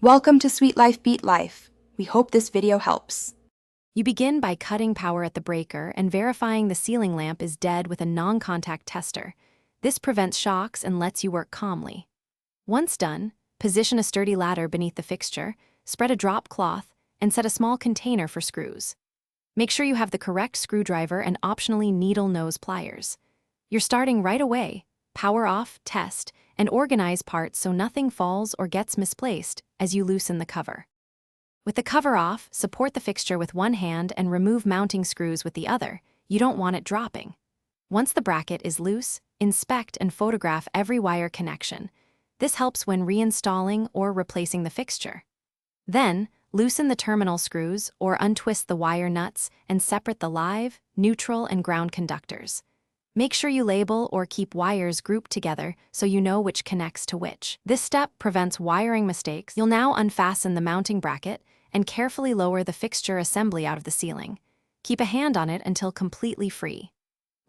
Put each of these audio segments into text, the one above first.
Welcome to Sweet Life Beat Life. We hope this video helps. You begin by cutting power at the breaker and verifying the ceiling lamp is dead with a non-contact tester. This prevents shocks and lets you work calmly. Once done, position a sturdy ladder beneath the fixture, spread a drop cloth, and set a small container for screws. Make sure you have the correct screwdriver and optionally needle nose pliers. You're starting right away. Power off, test, and organize parts so nothing falls or gets misplaced as you loosen the cover. With the cover off, support the fixture with one hand and remove mounting screws with the other. You don't want it dropping. Once the bracket is loose, inspect and photograph every wire connection. This helps when reinstalling or replacing the fixture. Then, loosen the terminal screws or untwist the wire nuts and separate the live, neutral, and ground conductors. Make sure you label or keep wires grouped together so you know which connects to which. This step prevents wiring mistakes. You'll now unfasten the mounting bracket and carefully lower the fixture assembly out of the ceiling. Keep a hand on it until completely free.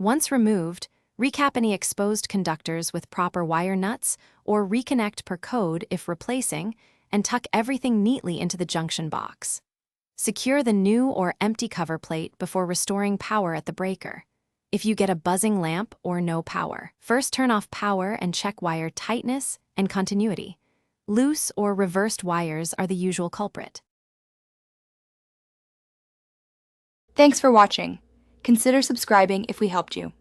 Once removed, recap any exposed conductors with proper wire nuts or reconnect per code if replacing, and tuck everything neatly into the junction box. Secure the new or empty cover plate before restoring power at the breaker. If you get a buzzing lamp or no power, first turn off power and check wire tightness and continuity. Loose or reversed wires are the usual culprit. Thanks for watching. Consider subscribing if we helped you.